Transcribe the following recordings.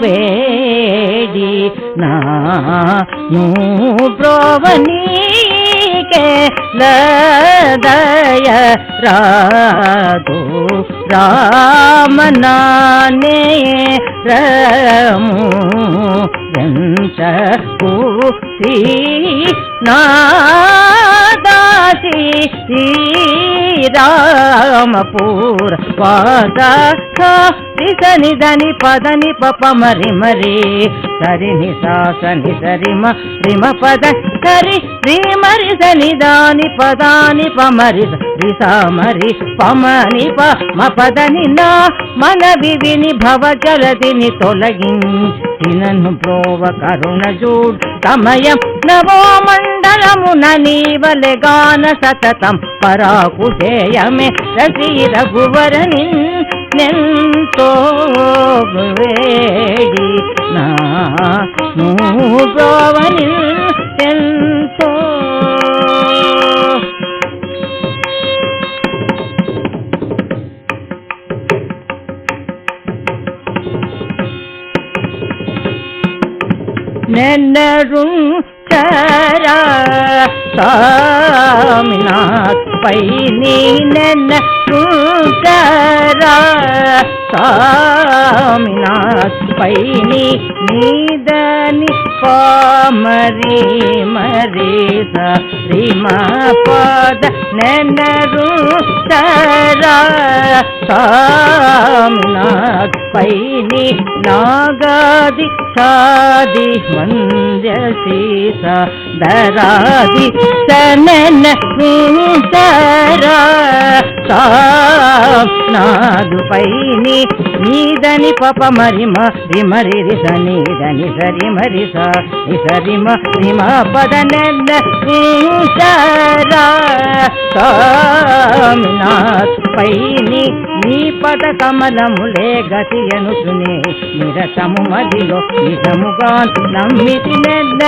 వేడి నాను బ్రోవనీకే లదయ రాదు రామనానే రము వెంచూసి నాదాసి రామపూర వాద నిసని దని పదని పప మరి మరి సరి నిసాసని సరి రిమ పద సరి రి మరి సని దాని పదాని పమరి రిసా మరి పమని పమ పదని నా మన విని భవ జలదిని తొలగించి నన్ను ప్రోవ కరుణ జూడ్ సమయం నవో మండలమున నీవలె గాన సతతం పరాకుశేయమే రసి రఘువరని నెంతో వేడి నాను బ్రోవని ఎంతో నెన్నరు చరా సామినాథ్ పై నీ నెన్నరు చరా సామినాథ్ పై నీదని పామరి మరి రిమ పద నెన్నరు చరా సామినాథ్ పై నాగాది సాది మంజసీస దరాది సనన నాదు పైని నీదని పప మరిమ రిమరి రిసని దని సరి మరి సరిమ రిమ పద నెల్ల సామినాథ్ పైని నీ పద కమలములే గతి అనుసునే నిరతము మదిలో నిజముగా నమ్మితి నెల్ల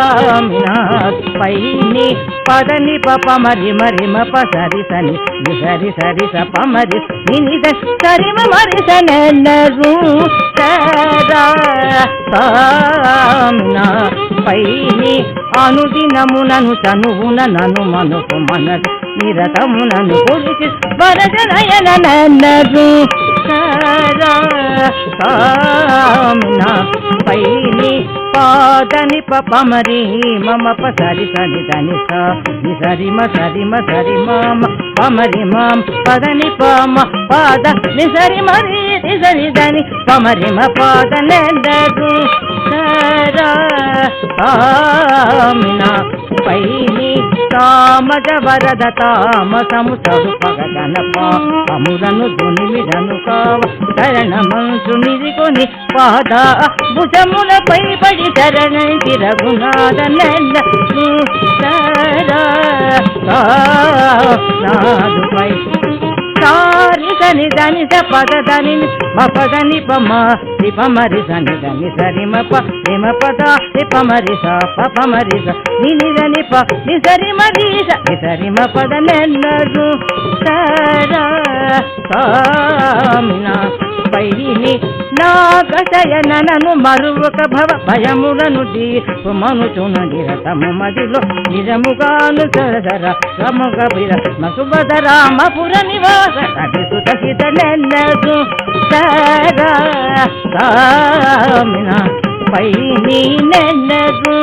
సామినాథ్ పైని పదని పప మరి మరిమ పసరి సని సరి సరి సప మరి నిద సరిమ మరి సనరు సామినాథ్ పైని అనుదినమునను తనువున నను మనుకు మనసు నిరతమునను కొలిచి వరదనయన నన్నరు సామినాథ్ పైని పాదని పప మరి మమ పసరి సని దని సరిమ సరిమ సరి మామ పమరి మాం పదని పమ పాద నిసరి మరి నిసరి దని పమరిమ పాద నెందరు సామినాథ్ పైని తామజ వరద తామసము సరుపగన పాములను దునిమిడను కావ శరణ మనసు నిరికొని పాద భుజములపై పడి శరణి రఘునాథ నాదుపై సారి సని దని పద దని పదని పమ రిపమరి సని దని సరి మప రిమ పద రిపమరి స పమరి స నిని దని ప నిసరి మరి సరి మ పద నెన్నరు సామినాథ్ పైని నాగశయనను మరువక భవ భయములను దీపమనుచున నిరతము మదిలో నిజముగాను సరసర రముగ బిర మసుబద రామపుర నివాస కటిసుత సిత నెన్నరు సామినాథ్ పైని నెన్నరు